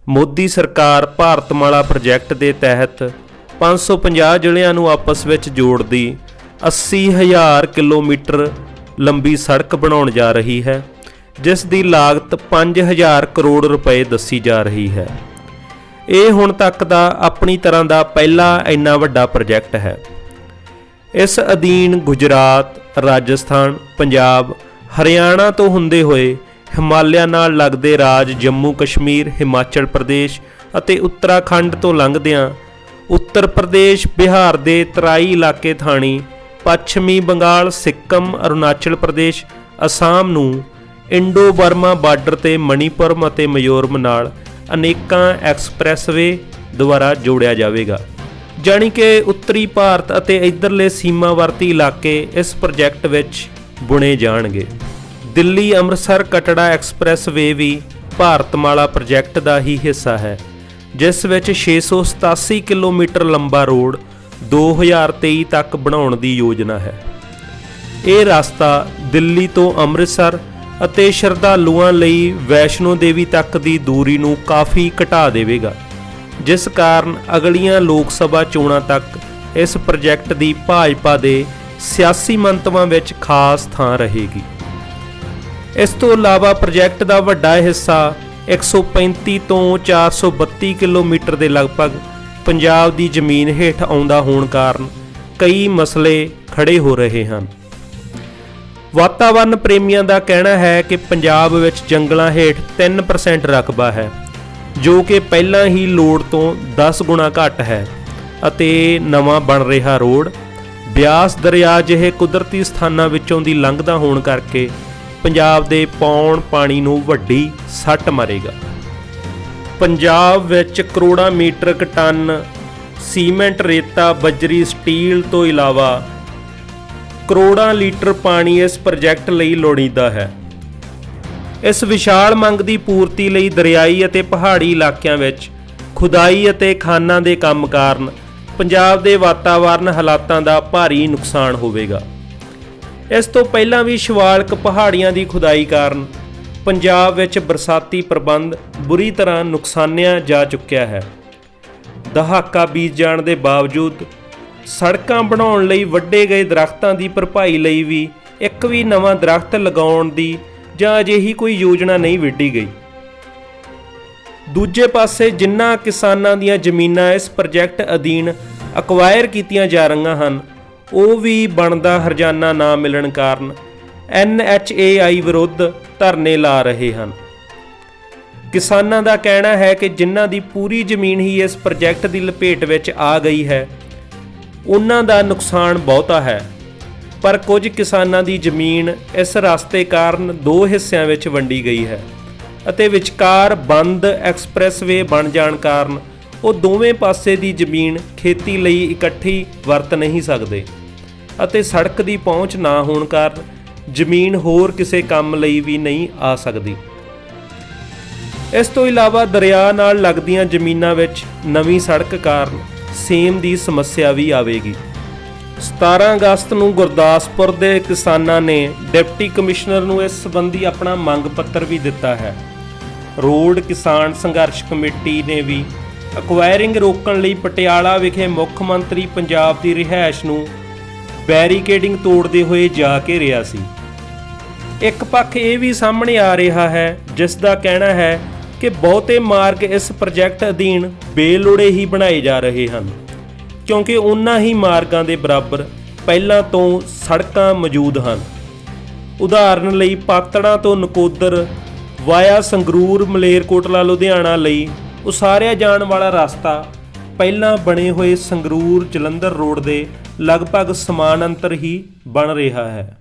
ਮੋਦੀ ਸਰਕਾਰ ਭਾਰਤਮਾਲਾ ਪ੍ਰੋਜੈਕਟ ਦੇ ਤਹਿਤ 550 ਜ਼ਿਲ੍ਹਿਆਂ ਨੂੰ ਆਪਸ ਵਿੱਚ ਜੋੜਦੀ 80,000 ਕਿਲੋਮੀਟਰ ਲੰਬੀ ਸੜਕ ਬਣਾਉਣ ਜਾ ਰਹੀ ਹੈ, ਜਿਸ ਦੀ ਲਾਗਤ 5,000 ਕਰੋੜ ਰੁਪਏ ਦੱਸੀ ਜਾ ਰਹੀ ਹੈ। ਇਹ ਹੁਣ ਤੱਕ ਦਾ ਆਪਣੀ ਤਰ੍ਹਾਂ ਦਾ ਪਹਿਲਾ ਇੰਨਾ ਵੱਡਾ ਪ੍ਰੋਜੈਕਟ ਹੈ। ਇਸ ਅਧੀਨ ਗੁਜਰਾਤ, ਰਾਜਸਥਾਨ, ਪੰਜਾਬ, ਹਰਿਆਣਾ ਤੋਂ ਹੁੰਦੇ ਹੋਏ ਹਿਮਾਲਿਆ ਨਾਲ ਲੱਗਦੇ ਰਾਜ ਜੰਮੂ ਕਸ਼ਮੀਰ, ਹਿਮਾਚਲ ਪ੍ਰਦੇਸ਼ ਅਤੇ ਉੱਤਰਾਖੰਡ ਤੋਂ ਲੰਘਦਿਆਂ ਉੱਤਰ ਪ੍ਰਦੇਸ਼, ਬਿਹਾਰ ਦੇ ਤਰਾਈ ਇਲਾਕੇ ਥਾਣੀ, ਪੱਛਮੀ ਬੰਗਾਲ, ਸਿੱਕਮ, ਅਰੁਣਾਚਲ ਪ੍ਰਦੇਸ਼, ਅਸਾਮ ਨੂੰ ਇੰਡੋ ਬਰਮਾ ਬਾਰਡਰ ਤੇ ਮਣੀਪੁਰਮ ਅਤੇ ਮਿਜ਼ੋਰਮ ਨਾਲ ਅਨੇਕਾਂ ਐਕਸਪ੍ਰੈਸਵੇ ਦੁਆਰਾ ਜੋੜਿਆ ਜਾਵੇਗਾ। ਜਾਣੀ ਕਿ ਉੱਤਰੀ ਭਾਰਤ ਅਤੇ ਇੱਧਰਲੇ ਸੀਮਾਵਰਤੀ ਇਲਾਕੇ ਇਸ ਪ੍ਰੋਜੈਕਟ ਵਿੱਚ ਬੁਣੇ ਜਾਣਗੇ। ਦਿੱਲੀ ਅੰਮ੍ਰਿਤਸਰ ਕਟੜਾ ਐਕਸਪ੍ਰੈਸਵੇ ਵੀ ਭਾਰਤਮਾਲਾ ਪ੍ਰੋਜੈਕਟ ਦਾ ਹੀ ਹਿੱਸਾ ਹੈ, ਜਿਸ ਵਿੱਚ 687 ਕਿਲੋਮੀਟਰ ਲੰਬਾ ਰੋਡ 2023 ਤੱਕ ਬਣਾਉਣ ਦੀ ਯੋਜਨਾ ਹੈ। ਇਹ ਰਸਤਾ ਦਿੱਲੀ ਤੋਂ ਅੰਮ੍ਰਿਤਸਰ ਅਤੇ ਸ਼ਰਧਾਲੂਆਂ ਲਈ ਵੈਸ਼ਨੋ ਦੇਵੀ ਤੱਕ ਦੀ ਦੂਰੀ ਨੂੰ ਕਾਫੀ ਘਟਾ ਦੇਵੇਗਾ, ਜਿਸ ਕਾਰਨ ਅਗਲੀਆਂ ਲੋਕ ਸਭਾ ਚੋਣਾਂ ਤੱਕ ਇਸ ਪ੍ਰੋਜੈਕਟ ਦੀ ਭਾਜਪਾ ਦੇ ਸਿਆਸੀ ਮੰਤਵਾਂ ਵਿੱਚ ਖਾਸ ਥਾਂ ਰਹੇਗੀ। ਇਸ ਤੋਂ ਇਲਾਵਾ ਪ੍ਰੋਜੈਕਟ ਦਾ ਵੱਡਾ ਹਿੱਸਾ 135 ਤੋਂ 432 ਕਿਲੋਮੀਟਰ ਦੇ ਲਗਭਗ ਪੰਜਾਬ ਦੀ ਜ਼ਮੀਨ ਹੇਠ ਆਉਂਦਾ ਹੋਣ ਕਾਰਨ ਕਈ ਮਸਲੇ ਖੜੇ ਹੋ ਰਹੇ ਹਨ। ਵਾਤਾਵਰਨ ਪ੍ਰੇਮੀਆਂ ਦਾ ਕਹਿਣਾ ਹੈ ਕਿ ਪੰਜਾਬ ਵਿੱਚ ਜੰਗਲਾਂ ਹੇਠ 3% ਰਕਬਾ ਹੈ, ਜੋ ਕਿ ਪਹਿਲਾਂ ਹੀ ਲੋੜ ਤੋਂ 10 ਗੁਣਾ ਘੱਟ ਹੈ, ਅਤੇ ਨਵਾਂ ਬਣ ਰਿਹਾ ਰੋਡ ਬਿਆਸ ਦਰਿਆ ਜਿਹੇ ਕੁਦਰਤੀ ਸਥਾਨਾਂ ਵਿੱਚੋਂ ਦੀ ਲੰਘਦਾ ਹੋਣ ਕਰਕੇ ਪੰਜਾਬ ਦੇ ਪੌਣ ਪਾਣੀ ਨੂੰ ਵੱਡੀ ਸੱਟ ਮਾਰੇਗਾ। ਪੰਜਾਬ ਵਿੱਚ ਕਰੋੜਾਂ ਮੀਟ੍ਰਿਕ ਟਨ ਸੀਮੈਂਟ, ਰੇਤਾ, ਬਜਰੀ, ਸਟੀਲ ਤੋਂ ਇਲਾਵਾ ਕਰੋੜਾਂ ਲੀਟਰ ਪਾਣੀ ਇਸ ਪ੍ਰੋਜੈਕਟ ਲਈ ਲੋੜੀਂਦਾ ਹੈ। ਇਸ ਵਿਸ਼ਾਲ ਮੰਗ ਦੀ ਪੂਰਤੀ ਲਈ ਦਰਿਆਈ ਅਤੇ ਪਹਾੜੀ ਇਲਾਕਿਆਂ ਵਿੱਚ ਖੁਦਾਈ ਅਤੇ ਖਾਨਾਂ ਦੇ ਕੰਮ ਕਾਰਨ ਪੰਜਾਬ ਦੇ ਵਾਤਾਵਰਨ ਹਾਲਾਤਾਂ ਦਾ ਭਾਰੀ ਨੁਕਸਾਨ ਹੋਵੇਗਾ। ਇਸ ਤੋਂ ਪਹਿਲਾਂ ਵੀ ਸ਼ਿਵਾਲਿਕ ਪਹਾੜੀਆਂ ਦੀ ਖੁਦਾਈ ਕਾਰਨ ਪੰਜਾਬ ਵਿੱਚ ਬਰਸਾਤੀ ਪ੍ਰਬੰਧ ਬੁਰੀ ਤਰ੍ਹਾਂ ਨੁਕਸਾਨਿਆ ਜਾ ਚੁੱਕਿਆ ਹੈ। ਦਹਾਕਾ ਬੀਤ ਜਾਣ ਦੇ ਬਾਵਜੂਦ ਸੜਕਾਂ ਬਣਾਉਣ ਲਈ ਵੱਢੇ ਗਏ ਦਰੱਖਤਾਂ ਦੀ ਭਰਪਾਈ ਲਈ ਵੀ ਇੱਕ ਵੀ ਨਵਾਂ ਦਰੱਖਤ ਲਗਾਉਣ ਦੀ ਜਾਂ ਅਜਿਹੀ ਕੋਈ ਯੋਜਨਾ ਨਹੀਂ ਵਿੱਢੀ ਗਈ। ਦੂਜੇ ਪਾਸੇ ਜਿਨ੍ਹਾਂ ਕਿਸਾਨਾਂ ਦੀਆਂ ਜ਼ਮੀਨਾਂ ਇਸ ਪ੍ਰੋਜੈਕਟ ਅਧੀਨ ਅਕਵਾਇਰ ਕੀਤੀਆਂ ਜਾ ਰਹੀਆਂ ਹਨ, ਉਹ ਵੀ ਬਣਦਾ ਹਰਜਾਨਾ ਨਾ ਮਿਲਣ ਕਾਰਨ NHAI ਵਿਰੁੱਧ ਧਰਨੇ ਲਾ ਰਹੇ ਹਨ। ਕਿਸਾਨਾਂ ਦਾ ਕਹਿਣਾ ਹੈ ਕਿ ਜਿਨ੍ਹਾਂ ਦੀ ਪੂਰੀ ਜ਼ਮੀਨ ਹੀ ਇਸ ਪ੍ਰੋਜੈਕਟ ਦੀ ਲਪੇਟ ਵਿੱਚ ਆ ਗਈ ਹੈ, ਉਹਨਾਂ ਦਾ ਨੁਕਸਾਨ ਬਹੁਤਾ ਹੈ, ਪਰ ਕੁਝ ਕਿਸਾਨਾਂ ਦੀ ਜ਼ਮੀਨ ਇਸ ਰਸਤੇ ਕਾਰਨ 2 ਹਿੱਸਿਆਂ ਵਿੱਚ ਵੰਡੀ ਗਈ ਹੈ ਅਤੇ ਵਿਚਕਾਰ ਬੰਦ ਐਕਸਪ੍ਰੈਸਵੇ ਬਣ ਜਾਣ ਕਾਰਨ ਉਹ ਦੋਵੇਂ ਪਾਸੇ ਦੀ ਜ਼ਮੀਨ ਖੇਤੀ ਲਈ ਇਕੱਠੀ ਵਰਤ ਨਹੀਂ ਸਕਦੇ ਅਤੇ ਸੜਕ ਦੀ ਪਹੁੰਚ ਨਾ ਹੋਣ ਕਾਰਨ ਜ਼ਮੀਨ ਹੋਰ ਕਿਸੇ ਕੰਮ ਲਈ ਵੀ ਨਹੀਂ ਆ ਸਕਦੀ। ਇਸ ਤੋਂ ਇਲਾਵਾ ਦਰਿਆ ਨਾਲ ਲੱਗਦੀਆਂ ਜ਼ਮੀਨਾਂ ਵਿੱਚ ਨਵੀਂ ਸੜਕ ਕਾਰਨ ਸੇਮ ਦੀ ਸਮੱਸਿਆ ਵੀ ਆਵੇਗੀ। 17 ਅਗਸਤ ਨੂੰ ਗੁਰਦਾਸਪੁਰ ਦੇ ਕਿਸਾਨਾਂ ਨੇ ਡਿਪਟੀ ਕਮਿਸ਼ਨਰ ਨੂੰ ਇਸ ਸੰਬੰਧੀ ਆਪਣਾ ਮੰਗ ਪੱਤਰ ਵੀ ਦਿੱਤਾ ਹੈ। ਰੋਡ ਕਿਸਾਨ ਸੰਘਰਸ਼ ਕਮੇਟੀ ਨੇ ਵੀ ਅਕਵਾਇਰਿੰਗ ਰੋਕਣ ਲਈ ਪਟਿਆਲਾ ਵਿਖੇ ਮੁੱਖ ਮੰਤਰੀ ਪੰਜਾਬ ਦੀ ਰਿਹਾਇਸ਼ ਨੂੰ ਬੈਰੀਕੇਡਿੰਗ ਤੋੜਦੇ ਹੋਏ ਜਾ ਘੇਰਿਆ ਸੀ। ਇੱਕ ਪੱਖ ਇਹ ਵੀ ਸਾਹਮਣੇ ਆ ਰਿਹਾ ਹੈ, ਜਿਸ ਦਾ ਕਹਿਣਾ ਹੈ ਕਿ ਬਹੁਤੇ ਮਾਰਗ ਇਸ ਪ੍ਰੋਜੈਕਟ ਅਧੀਨ ਬੇਲੋੜੇ ਹੀ ਬਣਾਏ ਜਾ ਰਹੇ ਹਨ, ਕਿਉਂਕਿ ਉਨ੍ਹਾਂ ਹੀ ਮਾਰਗਾਂ ਦੇ ਬਰਾਬਰ ਪਹਿਲਾਂ ਤੋਂ ਸੜਕਾਂ ਮੌਜੂਦ ਹਨ। ਉਦਾਹਰਨ ਲਈ ਪਾਤੜਾਂ ਤੋਂ ਨਕੋਦਰ ਵਾਇਆ ਸੰਗਰੂਰ, ਮਲੇਰਕੋਟਲਾ, ਲੁਧਿਆਣਾ ਲਈ ਉਸਾਰਿਆ ਜਾਣ ਵਾਲਾ ਰਸਤਾ ਪਹਿਲਾਂ ਬਣੇ ਹੋਏ ਸੰਗਰੂਰ ਜਲੰਧਰ ਰੋਡ ਦੇ ਲਗਭਗ ਸਮਾਨ ਅੰਤਰ ਹੀ ਬਣ ਰਿਹਾ ਹੈ।